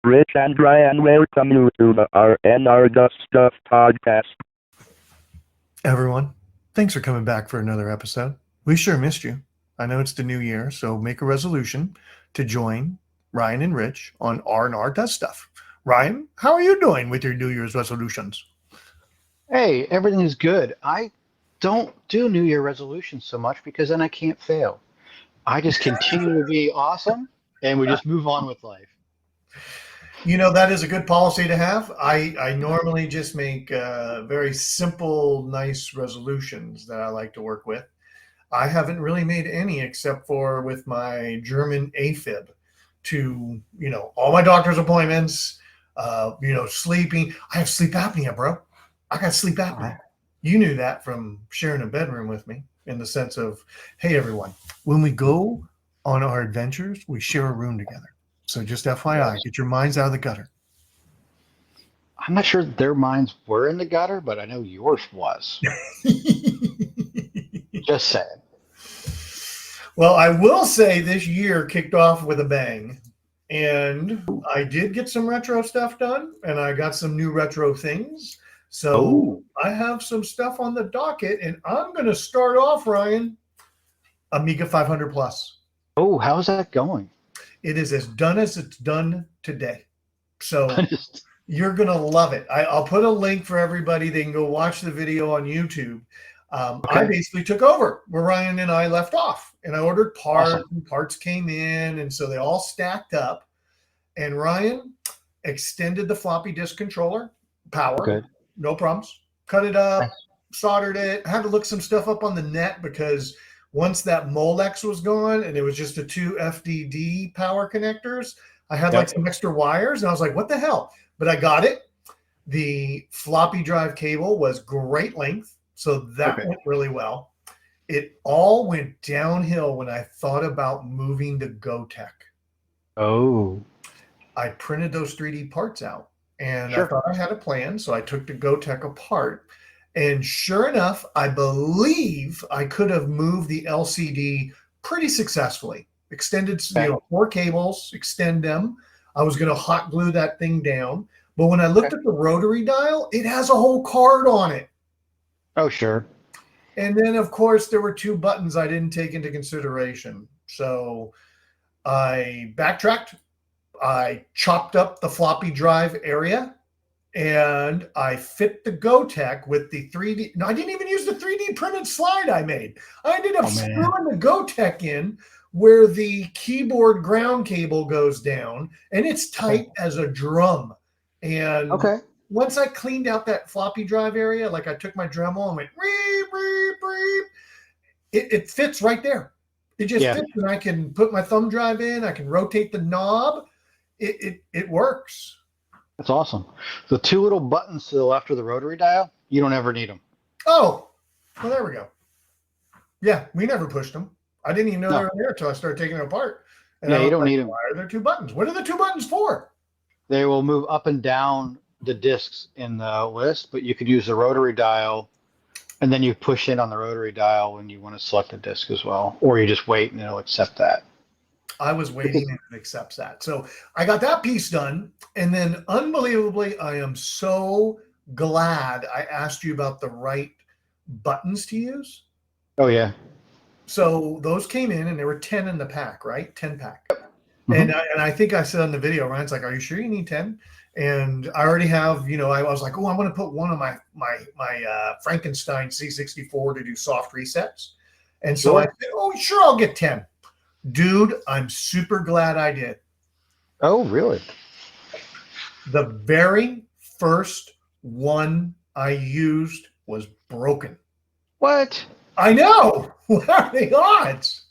Rich and Ryan welcome you to the RNR Dust Stuff podcast. Everyone, thanks for coming back for another episode. We sure missed you. I know it's the new year, so make a resolution to join Ryan and Rich on R&R Does Stuff. Ryan, how are you doing with your New Year's resolutions? Hey, everything is good. I don't do New Year resolutions so much because then I can't fail. I just continue to be awesome and we just move on with life. You know, that is a good policy to have. I normally just make very simple, nice resolutions that I like to work with. I haven't really made any except for with my German AFib to, all my doctor's appointments, sleeping. I have sleep apnea, bro. I got sleep apnea. You knew that from sharing a bedroom with me in the sense of, hey, everyone, when we go on our adventures, we share a room together. So just FYI, get your minds out of the gutter. I'm not sure their minds were in the gutter, but I know yours was. Just saying. Well, I will say this year kicked off with a bang. And I did get some retro stuff done, and I got some new retro things. So I have some stuff on the docket, and I'm going to start off, Ryan, Amiga 500 Plus. Oh, how's that going? It is as done as it's done today. So you're going to love it. I'll put a link for everybody. They can go watch the video on YouTube. I basically took over where Ryan and I left off, and I ordered parts, and parts came in, and so they all stacked up. And Ryan extended the floppy disk controller power, no problems. Cut it up, soldered it. I had to look some stuff up on the net because once that Molex was gone and it was just the two FDD power connectors, I had like some extra wires, and I was like, what the hell? But I got it. The floppy drive cable was great length. So that went really well. It all went downhill when I thought about moving to GoTech. Oh. I printed those 3D parts out, and I thought I had a plan, so I took the GoTech apart. And sure enough, I believe I could have moved the LCD pretty successfully. Extended, 4 cables, extend them. I was going to hot glue that thing down. But when I looked at the rotary dial, it has a whole card on it. Oh, sure. And then, of course, there were 2 buttons I didn't take into consideration. So I backtracked. I chopped up the floppy drive area, and I fit the GoTech with the 3D. No, I didn't even use the 3D printed slide I made. I ended up screwing the GoTech in where the keyboard ground cable goes down, and it's tight as a drum. And once I cleaned out that floppy drive area, like I took my Dremel and went, reep, reep, reep, it fits right there. It just fits, and I can put my thumb drive in. I can rotate the knob. It works. That's awesome. The 2 little buttons to the left of the rotary dial, you don't ever need them. Oh, well, there we go. Yeah, we never pushed them. I didn't even know they were there until I started taking them apart. And you don't need them. Why are there 2 buttons? What are the 2 buttons for? They will move up and down the discs in the list, but you could use the rotary dial, and then you push in on the rotary dial when you want to select a disc as well, or you just wait and it'll accept that. I was waiting and it accepts that. So I got that piece done, and then unbelievably, I am so glad I asked you about the right buttons to use. Oh, yeah. So those came in, and there were 10 in the pack, right? 10 pack. And I think I said on the video, Ryan's like, are you sure you need 10? And I already have, I was like, I'm going to put one of my Frankenstein C64 to do soft resets. And so I said, sure, I'll get 10. Dude, I'm super glad I did. Oh, really? The very first one I used was broken. What? I know. What are the odds?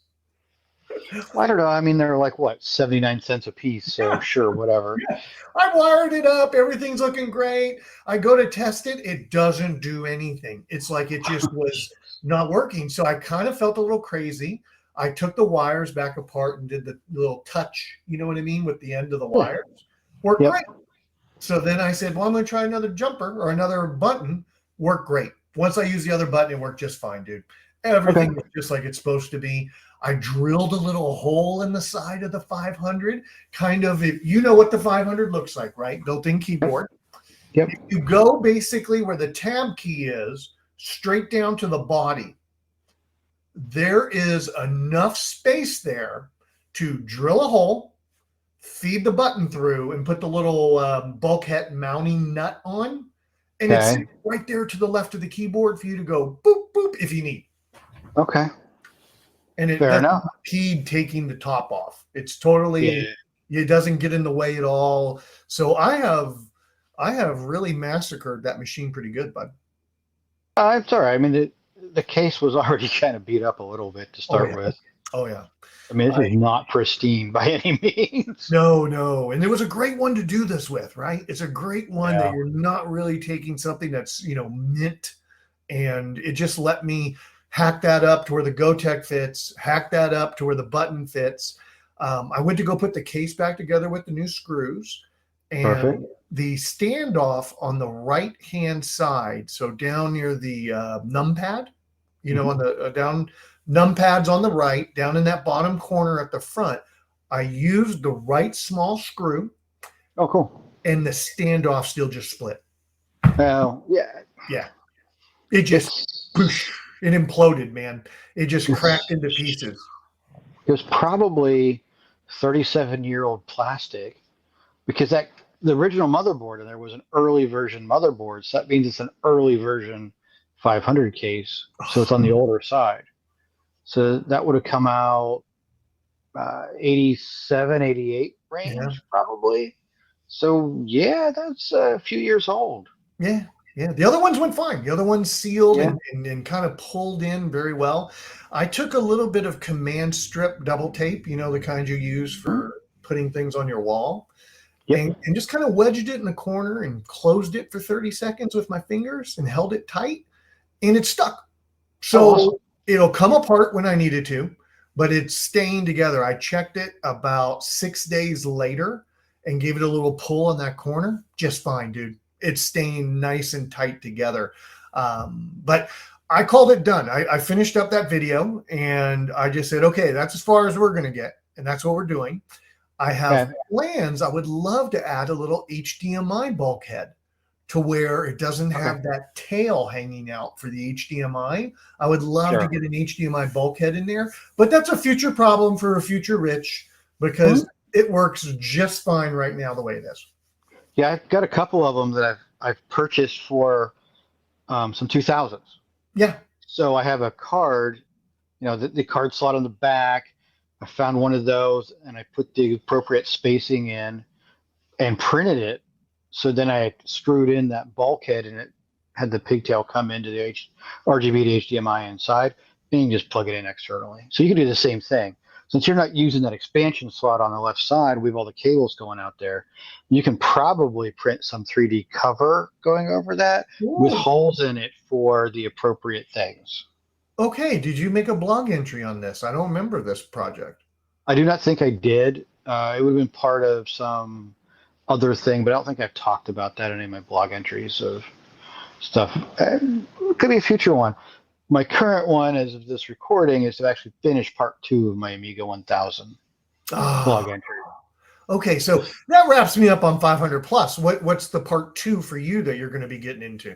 Well, I don't know. I mean, they're like, 79 cents a piece. So sure, whatever. Yeah. I wired it up. Everything's looking great. I go to test it. It doesn't do anything. It's like it just was not working. So I kind of felt a little crazy. I took the wires back apart and did the little touch, you know what I mean, with the end of the wires. Worked great. So then I said, I'm going to try another jumper or another button. Worked great. Once I used the other button, it worked just fine, dude. Everything was just like it's supposed to be. I drilled a little hole in the side of the 500, kind of, if you know what the 500 looks like, right? Built-in keyboard. Yep. If you go basically where the tab key is, straight down to the body, there is enough space there to drill a hole, feed the button through, and put the little bulkhead mounting nut on. And it's right there to the left of the keyboard for you to go boop, boop if you need. Okay. And it doesn't impede taking the top off. It's totally, it doesn't get in the way at all. So I have really massacred that machine pretty good, bud. It's all right. I mean, the case was already kind of beat up a little bit to start with. Oh, yeah. I mean, this is not pristine by any means. No. And it was a great one to do this with, right? It's a great one that you're not really taking something that's, mint. And it just let me hack that up to where the Gotek fits, hack that up to where the button fits. I went to go put the case back together with the new screws. And the standoff on the right-hand side, so down near the numpad, on the down numpads on the right, down in that bottom corner at the front, I used the right small screw. Oh, cool. And the standoff still just split. Oh, yeah. Yeah. It just, it imploded, man. It just cracked into pieces. It was probably 37-year-old plastic, because the original motherboard in there was an early version motherboard. So that means it's an early version 500 case. So it's on the older side. So that would have come out 87, 88 range, probably. So, yeah, that's a few years old. Yeah. The other ones went fine. The other ones sealed and kind of pulled in very well. I took a little bit of command strip double tape, the kind you use for putting things on your wall. And just kind of wedged it in the corner and closed it for 30 seconds with my fingers and held it tight. And it stuck. So it'll come apart when I need it to, but it's staying together. I checked it about 6 days later and gave it a little pull on that corner. Just fine, dude. It's staying nice and tight together. But I called it done. I finished up that video and I just said, okay, that's as far as we're going to get. And that's what we're doing. I have plans. I would love to add a little HDMI bulkhead to where it doesn't have that tail hanging out for the HDMI. I would love to get an HDMI bulkhead in there, but that's a future problem for a future Rich, because it works just fine right now the way it is. Yeah, I've got a couple of them that I've purchased for some 2000s. Yeah. So I have a card, the card slot on the back. I found one of those and I put the appropriate spacing in and printed it. So then I screwed in that bulkhead and it had the pigtail come into the RGB to HDMI inside, and you can just plug it in externally. So you can do the same thing. Since you're not using that expansion slot on the left side, we have all the cables going out there. You can probably print some 3D cover going over that with holes in it for the appropriate things. Okay. Did you make a blog entry on this? I don't remember this project. I do not think I did. It would have been part of some other thing, but I don't think I've talked about that in any of my blog entries of stuff. It could be a future one. My current one, as of this recording, is to actually finish part 2 of my Amiga 1000 blog entry. Okay, so that wraps me up on 500 plus. What's the part 2 for you that you're going to be getting into?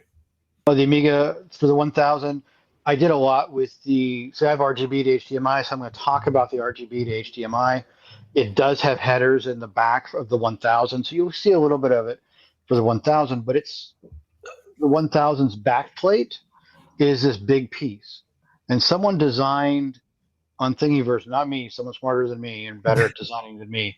Oh, the Amiga for the 1000. I did a lot with so I have RGB to HDMI, so I'm going to talk about the RGB to HDMI. It does have headers in the back of the 1000, so you'll see a little bit of it for the 1000, but it's the 1000's backplate is this big piece. And someone designed on Thingiverse, not me, someone smarter than me and better at designing than me,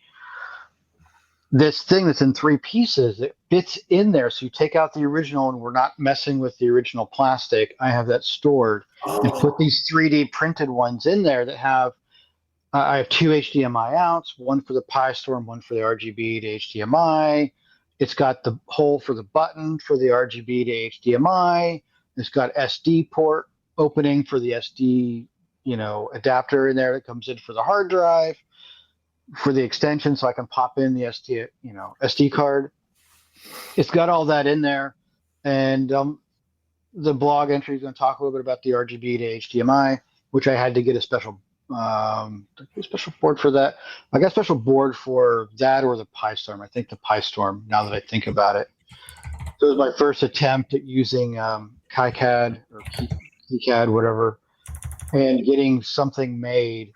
this thing that's in 3 pieces that fits in there. So you take out the original and we're not messing with the original plastic. I have that stored and put these 3D printed ones in there that have, I have 2 HDMI outs, one for the Pi Store and one for the RGB to HDMI. It's got the hole for the button for the RGB to HDMI. It's got SD port opening for the SD, adapter in there that comes in for the hard drive, for the extension, so I can pop in the SD card. It's got all that in there, and the blog entry is going to talk a little bit about the RGB to HDMI, which I had to get a special A special board for that. I got a special board for that or the PyStorm. I think the PyStorm, now that I think about it. So it was my first attempt at using KiCad or KiCad, whatever, and getting something made.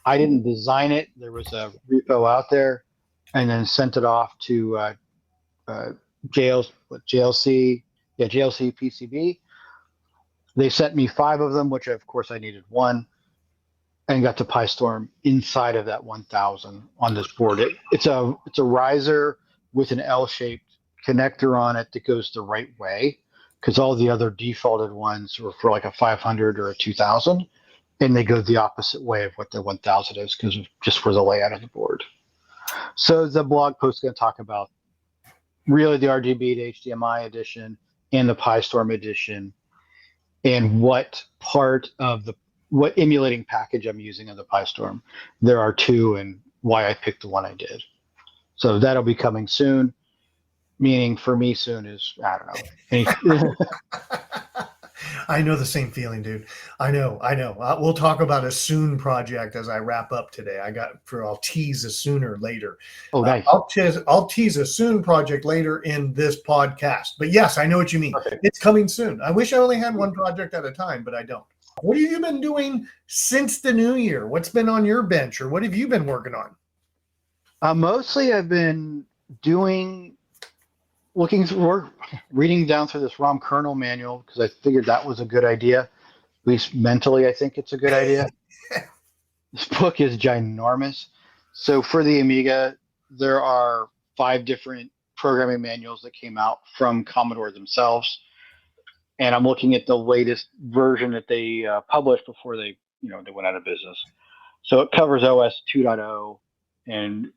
I didn't design it. There was a repo out there, and then sent it off to JLC PCB. They sent me 5 of them, which of course I needed 1, and got to PyStorm inside of that 1000 on this board. It's a riser with an L-shaped connector on it that goes the right way, because all the other defaulted ones were for like a 500 or a 2000, and they go the opposite way of what the 1000 is, because just for the layout of the board. So the blog post is going to talk about really the RGB to HDMI edition and the PyStorm edition, and what emulating package I'm using in the PyStorm. There are 2, and why I picked the one I did. So that'll be coming soon. Meaning for me soon is, I don't know. I know the same feeling, dude. I know. We'll talk about a soon project as I wrap up today. I'll tease a sooner later. Oh, nice. I'll tease a soon project later in this podcast. But yes, I know what you mean. Perfect. It's coming soon. I wish I only had one project at a time, but I don't. What have you been doing since the new year? What's been on your bench, or what have you been working on? Mostly I've been reading down through this ROM kernel manual, because I figured that was a good idea. At least mentally, I think it's a good idea. This book is ginormous. So for the Amiga, there are 5 different programming manuals that came out from Commodore themselves. And I'm looking at the latest version that they published before they went out of business. So it covers OS 2.0 and,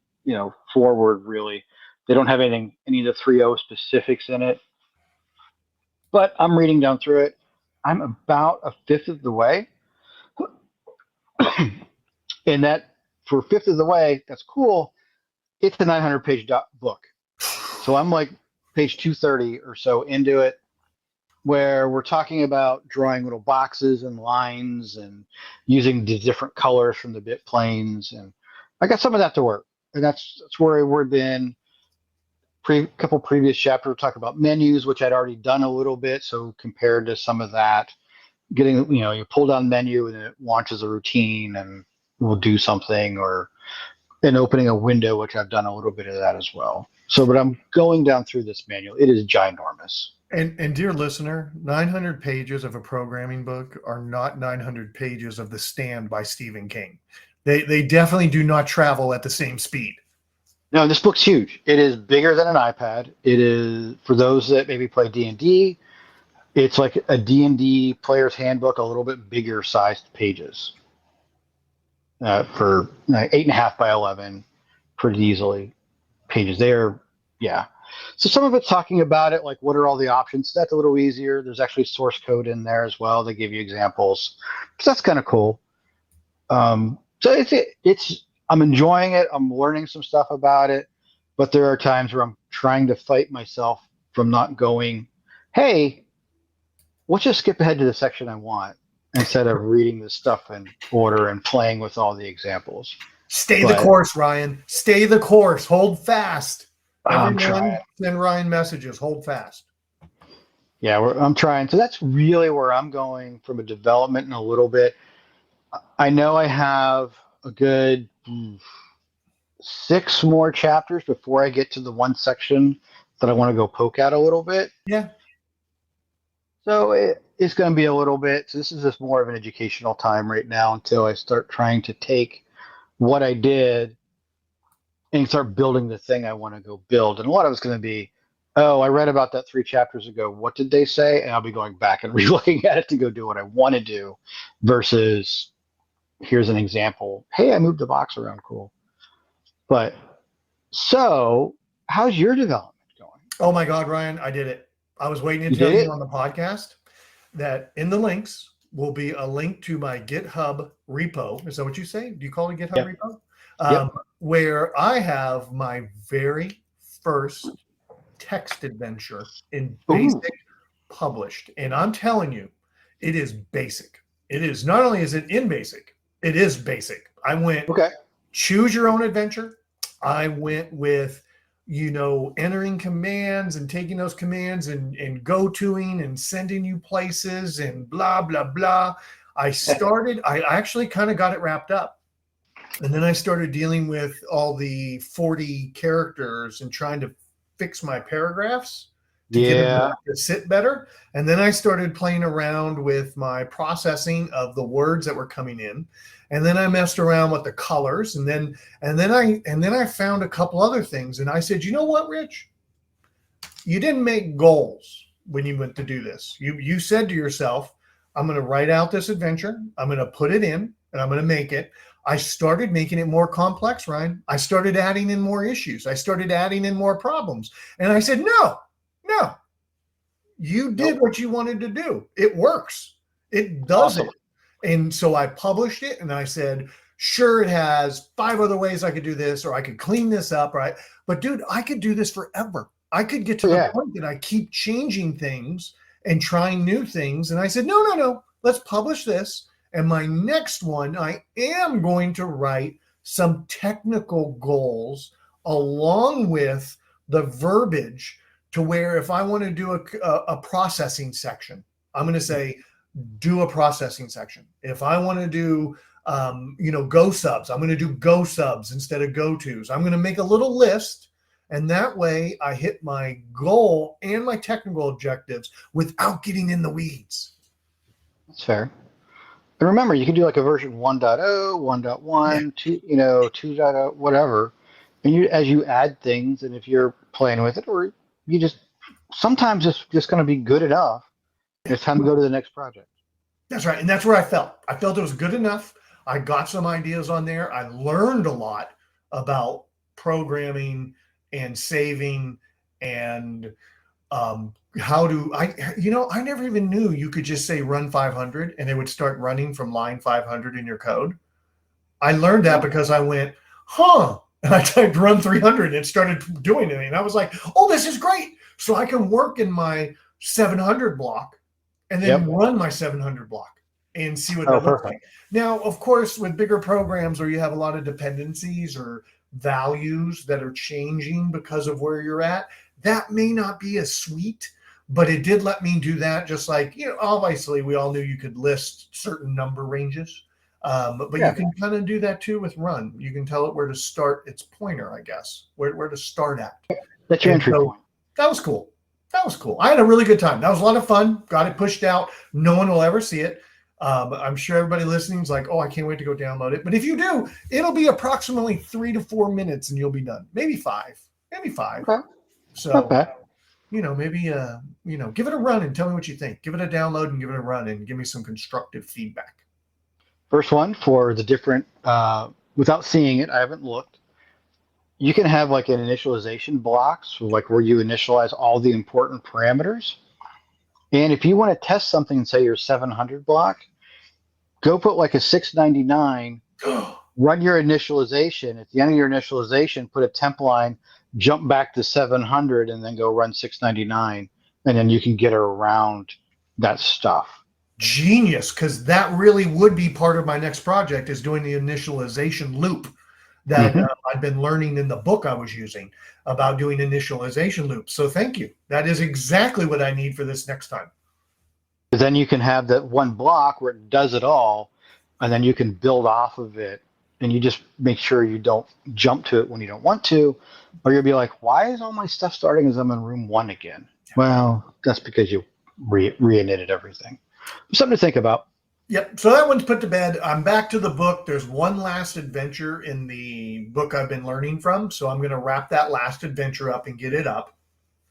forward, really. They don't have any of the 3.0 specifics in it. But I'm reading down through it. I'm about a 5th of the way. And that, for a 5th of the way, that's cool. It's a 900-page book. So I'm like page 230 or so into it, where we're talking about drawing little boxes and lines and using the different colors from the bit planes. And I got some of that to work. And that's where we've been. Couple previous chapters, we talk about menus, which I'd already done a little bit. So compared to some of that, you pull down menu and it launches a routine and will do something, or in opening a window, which I've done a little bit of that as well. So, but I'm going down through this manual. It is ginormous. And dear listener, 900 pages of a programming book are not 900 pages of The Stand by Stephen King. They definitely do not travel at the same speed. No, this book's huge. It is bigger than an iPad. It is, for those that maybe play D&D, it's like a D&D player's handbook, a little bit bigger sized pages. For 8.5 by 11, pretty easily pages there. Yeah. So some of it's talking about it, like what are all the options. That's a little easier. There's actually source code in there as well. They give you examples. So that's kind of cool. So it's I'm enjoying it. I'm learning some stuff about it, but there are times where I'm trying to fight myself from not going, hey, let's just skip ahead to the section I want, instead of reading this stuff in order and playing with all the examples. Stay the course, Ryan. Stay the course. Hold fast. I'm trying. Send Ryan messages. Hold fast. Yeah, I'm trying. So that's really where I'm going from a development in a little bit. I know I have a good 6 more chapters before I get to the one section that I want to go poke at a little bit. Yeah. So it's going to be a little bit. So this is just more of an educational time right now until I start trying to take what I did and start building the thing I want to go build. And a lot of it's going to be, oh, I read about that 3 chapters ago. What did they say? And I'll be going back and re-looking at it to go do what I want to do versus here's an example. Hey, I moved the box around. Cool. But so how's your development going? Oh my God, Ryan, I did it. I was waiting to tell you on the podcast that in the links will be a link to my GitHub repo. Is that what you say? Do you call it GitHub repo? Where I have my very first text adventure in BASIC published. And I'm telling you, it is basic. It is, not only is it in BASIC, It is basic. I went Okay. choose your own adventure. I went with, entering commands and taking those commands and go-toing and sending you places and blah, blah, blah. I actually kind of got it wrapped up. And then I started dealing with all the 40 characters and trying to fix my paragraphs to get them to sit better. And then I started playing around with my processing of the words that were coming in. And then I messed around with the colors. And then I found a couple other things. And I said, you know what, Rich? You didn't make goals when you went to do this. You said to yourself, I'm going to write out this adventure. I'm going to put it in and I'm going to make it. I started making it more complex, Ryan. I started adding in more issues. I started adding in more problems. And I said, no, you did what you wanted to do. It works. It does it. And so I published it and I said, sure, it has 5 other ways I could do this, or I could clean this up, right? But dude, I could do this forever. I could get to the point that I keep changing things and trying new things. And I said, no, let's publish this. And my next one, I am going to write some technical goals along with the verbiage to where if I want to do a processing section, I'm going to say, do a processing section. If I want to do, go subs, I'm going to do go subs instead of go tos. I'm going to make a little list. And that way I hit my goal and my technical objectives without getting in the weeds. That's fair. And remember, you can do like a version 1.0, 1.1, 2, 2.0, whatever. And as you add things, and if you're playing with it, or you sometimes it's just going to be good enough. It's time to go to the next project. That's right. And that's where I felt. I felt it was good enough. I got some ideas on there. I learned a lot about programming and saving and how to, I never even knew you could just say run 500 and it would start running from line 500 in your code. I learned that because I went, and I typed run 300 and it started doing it. And I was like, oh, this is great. So I can work in my 700 block and then run my 700 block and see what that looks like. Now, of course, with bigger programs where you have a lot of dependencies or values that are changing because of where you're at, that may not be as sweet, but it did let me do that. Just like, obviously we all knew you could list certain number ranges, but you can kind of do that too with run. You can tell it where to start its pointer, I guess, where to start at. That's your entry point. That was cool. I had a really good time. That was a lot of fun. Got it pushed out. No one will ever see it. I'm sure everybody listening is like, oh, I can't wait to go download it. But if you do, it'll be approximately 3 to 4 minutes and you'll be done. Maybe 5. Okay. So, maybe, give it a run and tell me what you think. Give it a download and give it a run and give me some constructive feedback. First one for the different, without seeing it, I haven't looked. You can have like an initialization block, so like where you initialize all the important parameters. And if you want to test something, say your 700 block, go put like a 699, run your initialization. At the end of your initialization, put a temp line, jump back to 700, and then go run 699. And then you can get around that stuff. Genius, because that really would be part of my next project is doing the initialization loop that I've been learning in the book I was using about doing initialization loops. So thank you. That is exactly what I need for this next time. Then you can have that one block where it does it all, and then you can build off of it, and you just make sure you don't jump to it when you don't want to, or you'll be like, why is all my stuff starting as I'm in room 1 again? Well, that's because you re-initted everything. Something to think about. Yep. So that one's put to bed. I'm back to the book. There's one last adventure in the book I've been learning from. So I'm going to wrap that last adventure up and get it up.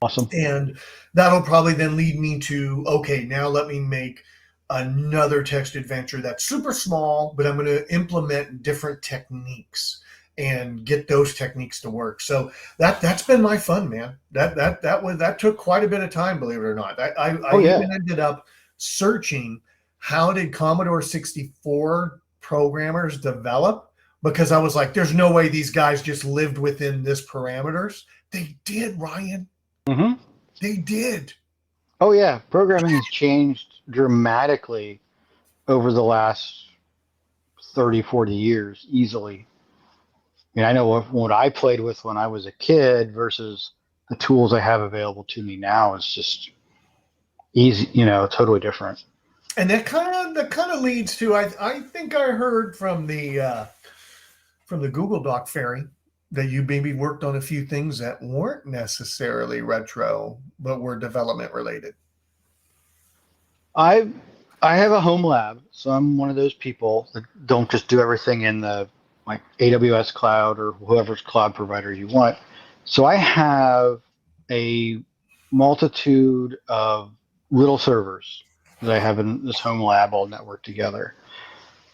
Awesome. And that'll probably then lead me to, okay, now let me make another text adventure that's super small, but I'm going to implement different techniques and get those techniques to work. So that's been my fun, man. That took quite a bit of time, believe it or not. I even ended up searching how did Commodore 64 programmers develop? Because I was like, there's no way these guys just lived within this parameters. They did, Ryan. Mm-hmm. They did. Oh, yeah. Programming has changed dramatically over the last 30, 40 years easily. I mean, I know what I played with when I was a kid versus the tools I have available to me now is just easy, totally different. And that kind of leads to I think I heard from the Google Doc Fairy that you maybe worked on a few things that weren't necessarily retro but were development related. I have a home lab, so I'm one of those people that don't just do everything in the like AWS cloud or whoever's cloud provider you want. So I have a multitude of little servers that I have in this home lab all networked together.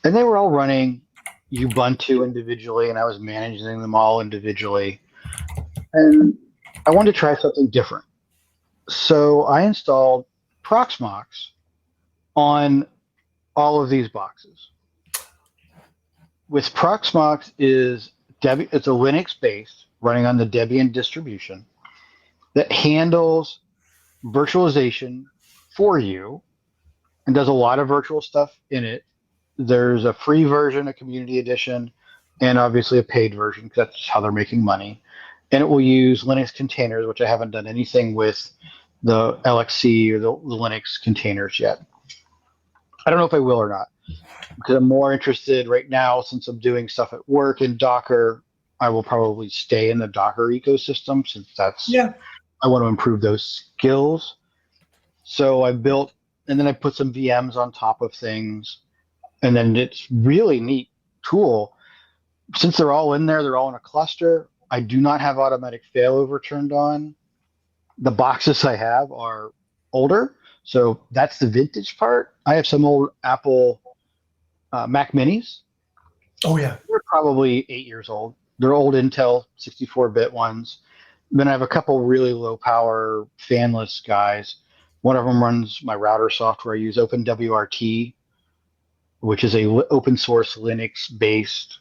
And they were all running Ubuntu individually, and I was managing them all individually. And I wanted to try something different. So I installed Proxmox on all of these boxes. With Proxmox it's a Linux-based, running on the Debian distribution, that handles virtualization for you and does a lot of virtual stuff in it. There's a free version, a community edition, and obviously a paid version because that's how they're making money. And it will use Linux containers, which I haven't done anything with the LXC or the Linux containers yet. I don't know if I will or not, because I'm more interested right now, since I'm doing stuff at work in Docker. I will probably stay in the Docker ecosystem since I want to improve those skills. So I built, and then I put some VMs on top of things, and then it's really neat tool. Since they're all in there, they're all in a cluster. I do not have automatic failover turned on. The boxes I have are older, so that's the vintage part. I have some old Apple Mac Minis. Oh yeah, they're probably 8 years old. They're old Intel 64-bit ones. Then I have a couple really low power fanless guys. One of them runs my router software. I use OpenWRT, which is a open source Linux based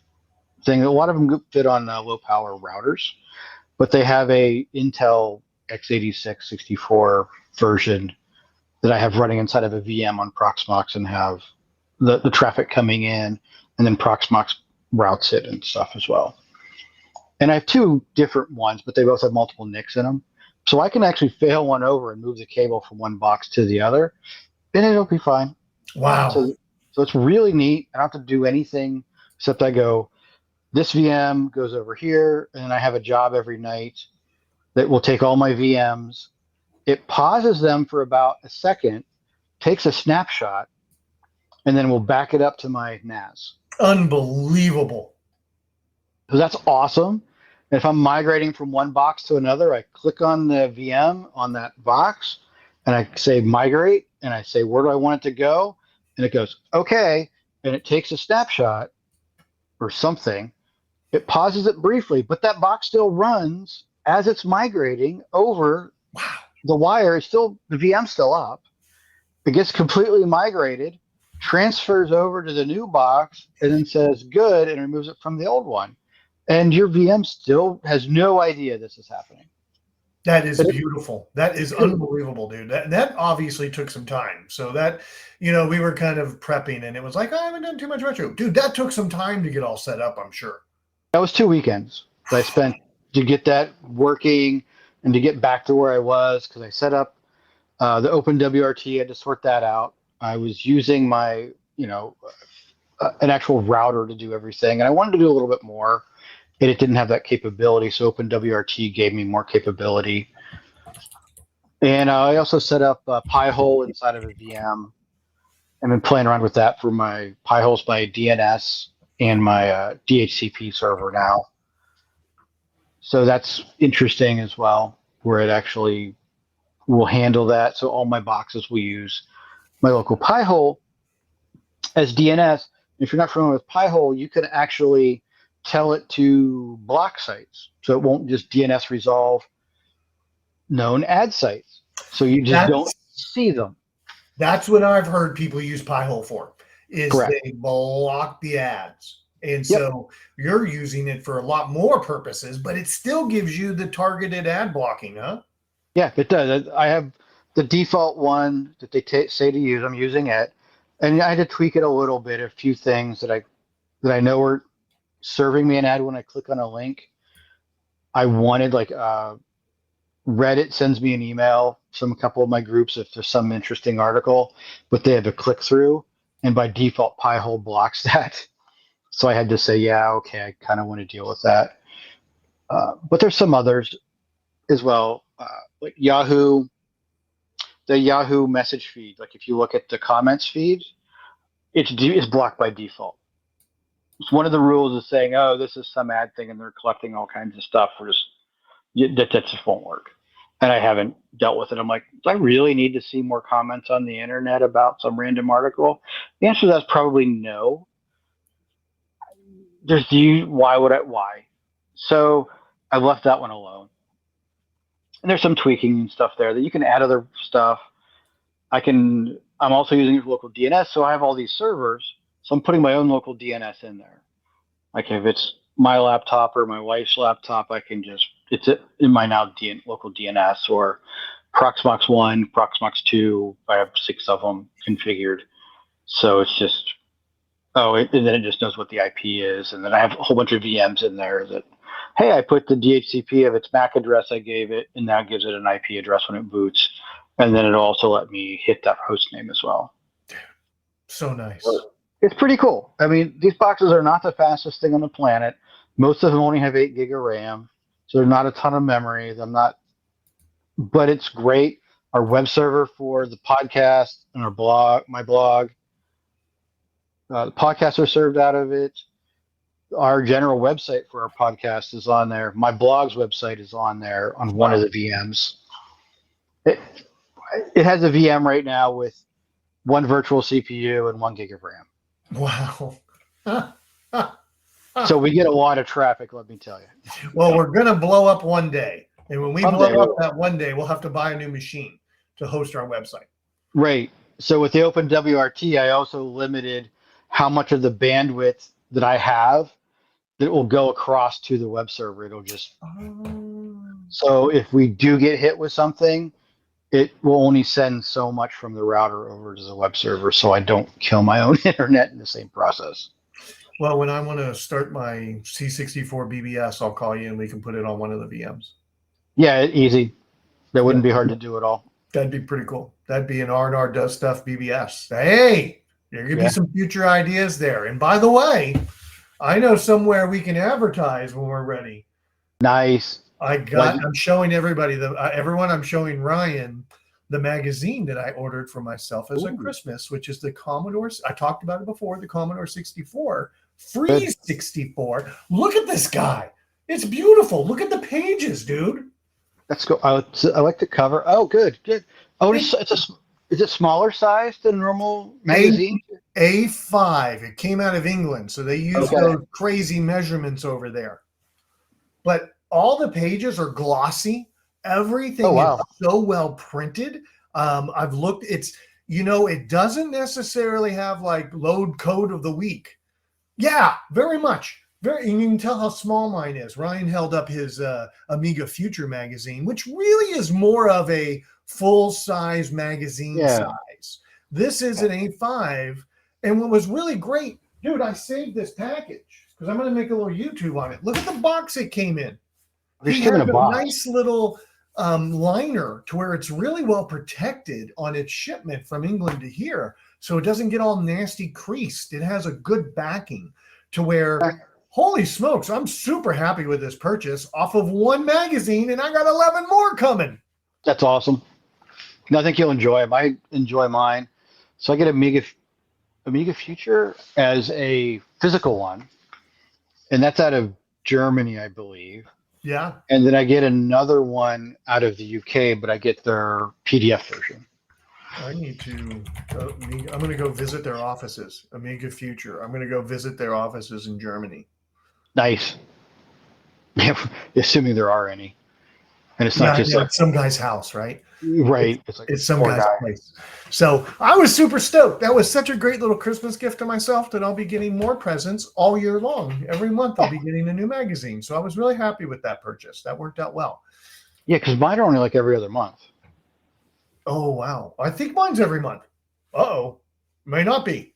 thing. A lot of them fit on low power routers, but they have a Intel x86 64 version that I have running inside of a VM on Proxmox and have the traffic coming in, and then Proxmox routes it and stuff as well. And I have two different ones, but they both have multiple NICs in them. So I can actually fail one over and move the cable from one box to the other, and it'll be fine. Wow. So it's really neat. I don't have to do anything except I go, this VM goes over here, and I have a job every night that will take all my VMs. It pauses them for about a second, takes a snapshot, and then we'll back it up to my NAS. Unbelievable. So that's awesome. If I'm migrating from one box to another, I click on the VM on that box, and I say migrate, and I say, where do I want it to go? And it goes, okay, and it takes a snapshot or something. It pauses it briefly, but that box still runs as it's migrating over. Wow. The wire is still, the VM's still up. It gets completely migrated, transfers over to the new box, and then says good, and removes it from the old one. And your VM still has no idea this is happening. That is beautiful. That is unbelievable, dude. That obviously took some time. So that, we were kind of prepping, and it was like, I haven't done too much retro. Dude, that took some time to get all set up, I'm sure. That was 2 weekends that I spent to get that working and to get back to where I was, because I set up the OpenWRT. I had to sort that out. I was using my, an actual router to do everything, and I wanted to do a little bit more, and it didn't have that capability, so OpenWRT gave me more capability. And I also set up Pi-hole inside of a VM. I've been playing around with that for my Pi-holes, my DNS, and my DHCP server now. So that's interesting as well, where it actually will handle that. So all my boxes will use my local Pi-hole as DNS. If you're not familiar with Pi-hole, you can actually tell it to block sites. So it won't just DNS resolve known ad sites. So you just don't see them. That's what I've heard people use Pi-hole for, is Correct. They block the ads. And so you're using it for a lot more purposes, but it still gives you the targeted ad blocking, huh? Yeah, it does. I have the default one that they say to use. I'm using it. And I had to tweak it a little bit, a few things that I that I know are serving me an ad when I click on a link. I wanted like Reddit sends me an email from a couple of my groups if there's some interesting article, but they have to click through, and by default, Pi-hole blocks that. So I had to say, yeah, okay, I kind of want to deal with that. But there's some others as well, like Yahoo, the Yahoo message feed. Like if you look at the comments feed, it's blocked by default. It's one of the rules is saying, oh, this is some ad thing and they're collecting all kinds of stuff. That just won't work. And I haven't dealt with it. I'm like, do I really need to see more comments on the internet about some random article? The answer to that is probably no. Why? So I left that one alone. And there's some tweaking and stuff there that you can add other stuff. I'm also using local DNS, so I have all these servers. So I'm putting my own local DNS in there. Like if it's my laptop or my wife's laptop, it's in my local DNS or Proxmox 1, Proxmox 2. I have 6 of them configured. So it's just, and then it just knows what the IP is. And then I have a whole bunch of VMs in there that, hey, I put the DHCP of its MAC address I gave it, and now gives it an IP address when it boots. And then it'll also let me hit that host name as well. So nice. It's pretty cool. I mean, these boxes are not the fastest thing on the planet. Most of them only have 8 gig of RAM, so they're not a ton of memory. But it's great. Our web server for the podcast and our blog, my blog, the podcasts are served out of it. Our general website for our podcast is on there. My blog's website is on there on one of the VMs. It has a VM right now with 1 virtual CPU and 1 gig of RAM. Wow. So we get a lot of traffic, let me tell you. Well, we're going to blow up one day. And when we blow up that one day, we'll have to buy a new machine to host our website. Right. So with the OpenWRT, I also limited how much of the bandwidth that I have that will go across to the web server. It'll just. So if we do get hit with something, it will only send so much from the router over to the web server, so I don't kill my own internet in the same process. Well, when I want to start my C64 BBS, I'll call you and we can put it on one of the VMs. Yeah, easy. That wouldn't be hard to do at all. That'd be pretty cool. That'd be an R&R Does Stuff BBS. Hey, there could be some future ideas there. And by the way, I know somewhere we can advertise when we're ready. Nice. I'm showing everybody, I'm showing Ryan the magazine that I ordered for myself as a Christmas, which is the Commodore. I talked about it before, the Commodore 64, Free 64. Look at this guy. It's beautiful. Look at the pages, dude. Let's go. I like the cover. Oh, good. Oh, is it smaller size than normal magazine? A5. It came out of England, so they use those crazy measurements over there. But all the pages are glossy. Everything is so well printed. I've looked. It doesn't necessarily have like load code of the week. Yeah, very much. And you can tell how small mine is. Ryan held up his Amiga Future magazine, which really is more of a full-size magazine size. This is an A5. And what was really great, dude, I saved this package because I'm going to make a little YouTube on it. Look at the box it came in. He has a nice little liner to where it's really well protected on its shipment from England to here. So it doesn't get all nasty creased. It has a good backing to where... Holy smokes, I'm super happy with this purchase off of one magazine, and I got 11 more coming. That's awesome. I think you'll enjoy them. I enjoy mine. So I get Amiga Future as a physical one, and that's out of Germany, I believe. Yeah. And then I get another one out of the UK, but I get their PDF version. I'm going to go visit their offices, Amiga Future. I'm going to go visit their offices in Germany. Nice. Yeah, assuming there are any. And it's not just like some guy's house, right? Right. It's some guy's place. So I was super stoked. That was such a great little Christmas gift to myself that I'll be getting more presents all year long. Every month I'll be getting a new magazine. So I was really happy with that purchase. That worked out well. Yeah, because mine are only like every other month. Oh, wow. I think mine's every month. Uh-oh. May not be.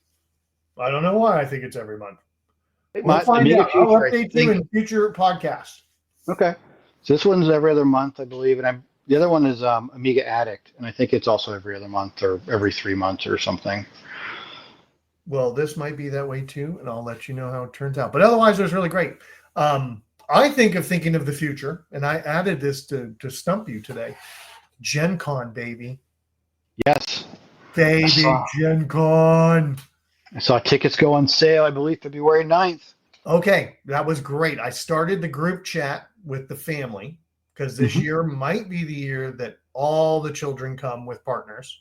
I don't know why I think it's every month. We'll find Amiga out. I'll Future, I update you think. in future podcasts. Okay. So this one's every other month, I believe, and the other one is Amiga Addict, and I think it's also every other month or every 3 months or something. Well, this might be that way too, and I'll let you know how it turns out. But otherwise, it was really great. I thinking of the future, and I added this to stump you today. Gen Con, baby. Yes. Baby, Gen Con. I saw tickets go on sale, I believe, February 9th. Okay, that was great. I started the group chat with the family because this year might be the year that all the children come with partners.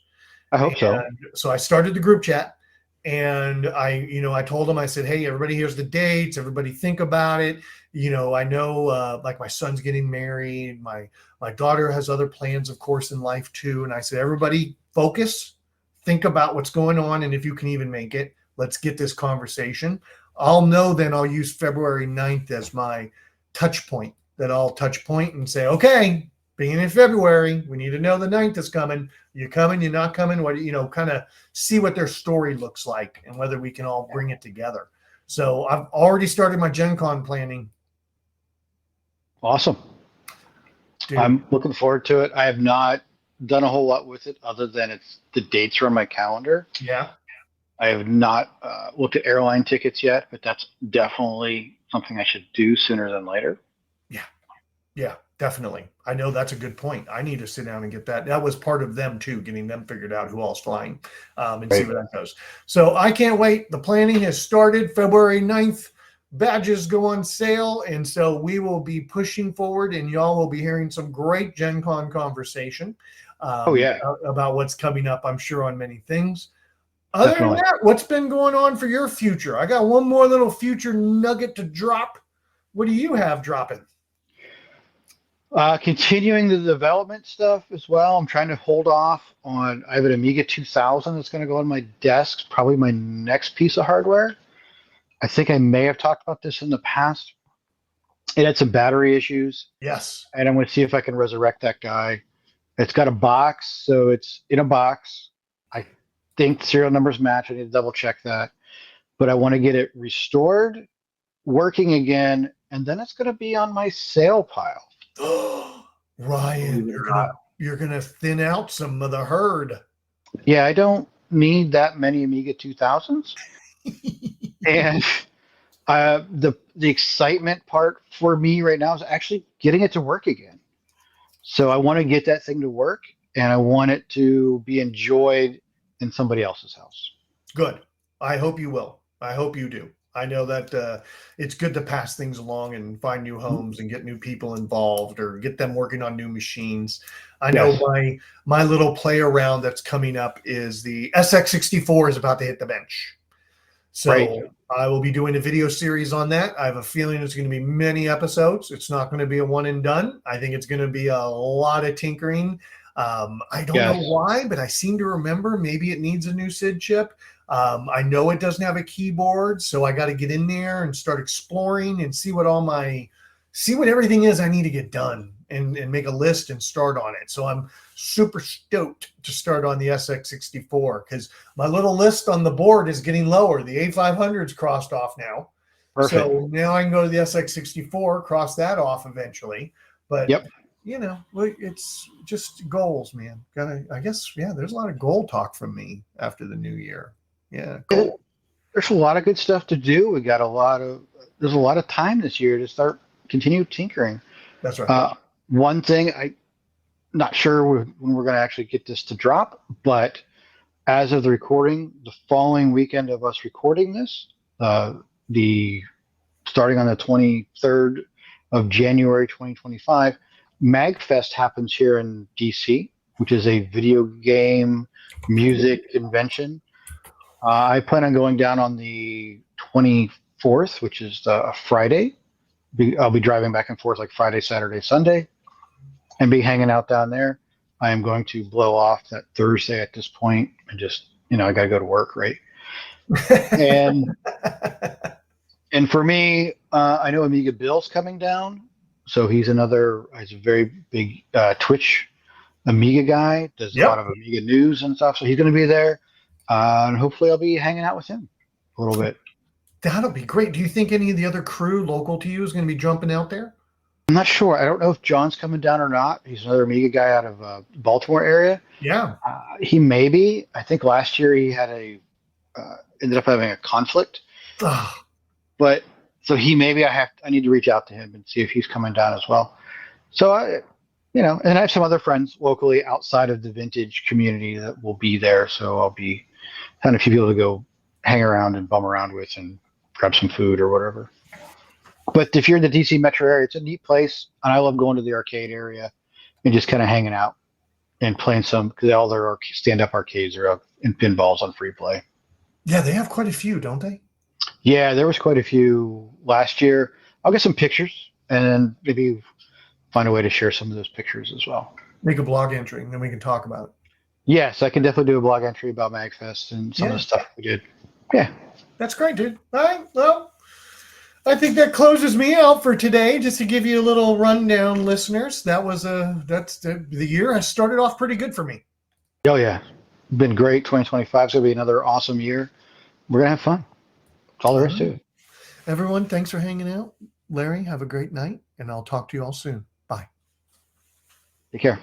I hope so. So I started the group chat, and I told them, I said, hey, everybody, here's the dates. Everybody think about it. I know like my son's getting married. My daughter has other plans, of course, in life too. And I said, everybody focus, think about what's going on. And if you can even make it, let's get this conversation. I'll know then I'll use February 9th as my touch point, that I'll touch point and say, okay, beginning of February, we need to know the 9th is coming. You coming, you're not coming, what, kind of see what their story looks like and whether we can all bring it together. So I've already started my Gen Con planning. Awesome. Dude. I'm looking forward to it. I have not done a whole lot with it other than the dates are on my calendar. Yeah. I have not looked at airline tickets yet, but that's definitely something I should do sooner than later. Yeah, definitely. I know that's a good point. I need to sit down and get that. That was part of them too, getting them figured out who all's flying and see where that goes. So I can't wait. The planning has started February 9th. Badges go on sale. And so we will be pushing forward, and y'all will be hearing some great Gen Con conversation about what's coming up, I'm sure, on many things. Other than that, what's been going on for your future? I got one more little future nugget to drop. What do you have dropping? Continuing the development stuff as well. I'm trying to hold off on, I have an Amiga 2000 that's going to go on my desk, probably my next piece of hardware. I think I may have talked about this in the past. It had some battery issues. Yes. And I'm going to see if I can resurrect that guy. It's got a box, so it's in a box. I think the serial numbers match. I need to double check that. But I want to get it restored, working again, and then it's going to be on my sale pile. Ryan, you're gonna thin out some of the herd. Yeah, I don't need that many Amiga 2000s. And the excitement part for me right now is actually getting it to work again. So I want to get that thing to work, and I want it to be enjoyed in somebody else's house. Good. I hope you will. I hope you do. I know that it's good to pass things along and find new homes and get new people involved or get them working on new machines. I know my little play around that's coming up is the SX64 is about to hit the bench. So I will be doing a video series on that. I have a feeling it's going to be many episodes. It's not going to be a one and done. I think it's going to be a lot of tinkering. I don't know why, but I seem to remember maybe it needs a new SID chip. I know it doesn't have a keyboard, so I got to get in there and start exploring and see what everything is I need to get done and make a list and start on it. So I'm super stoked to start on the SX64 because my little list on the board is getting lower. The A500's crossed off now. Perfect. So now I can go to the SX64, cross that off eventually. But it's just goals, man. I guess, there's a lot of goal talk from me after the new year. Yeah, cool. There's a lot of good stuff to do. There's a lot of time this year to continue tinkering. That's right. One thing, I'm not sure when we're going to actually get this to drop, but as of the recording, the following weekend of us recording this, starting on the 23rd of January 2025, MagFest happens here in DC, which is a video game music convention. I plan on going down on the 24th, which is a Friday. I'll be driving back and forth like Friday, Saturday, Sunday, and be hanging out down there. I am going to blow off that Thursday at this point and just, I got to go to work, right? And for me, I know Amiga Bill's coming down. So he's a very big Twitch Amiga guy, does a lot of Amiga news and stuff. So he's going to be there. And hopefully I'll be hanging out with him a little bit. That'll be great. Do you think any of the other crew local to you is going to be jumping out there? I'm not sure. I don't know if John's coming down or not. He's another Amiga guy out of Baltimore area. Yeah. He may be. I think last year he had ended up having a conflict. Oh, But so he maybe I need to reach out to him and see if he's coming down as well. So and I have some other friends locally outside of the vintage community that will be there. So I'll be having a few people to go hang around and bum around with and grab some food or whatever. But if you're in the DC metro area, it's a neat place, and I love going to the arcade area and just kind of hanging out and playing because all their stand-up arcades are up and pinballs on free play. yeah, they have quite a few, don't they? Yeah, there was quite a few last year. I'll get some pictures and then maybe find a way to share some of those pictures as well. Make a blog entry, and then we can talk about it. Yes, I can definitely do a blog entry about MagFest and some of the stuff we did. Yeah. That's great, dude. All right. Well, I think that closes me out for today. Just to give you a little rundown, listeners. That's the year has started off pretty good for me. Oh yeah, been great. 2025 is gonna be another awesome year. We're gonna have fun. That's all there is to it. Everyone, thanks for hanging out. Larry, have a great night, and I'll talk to you all soon. Bye. Take care.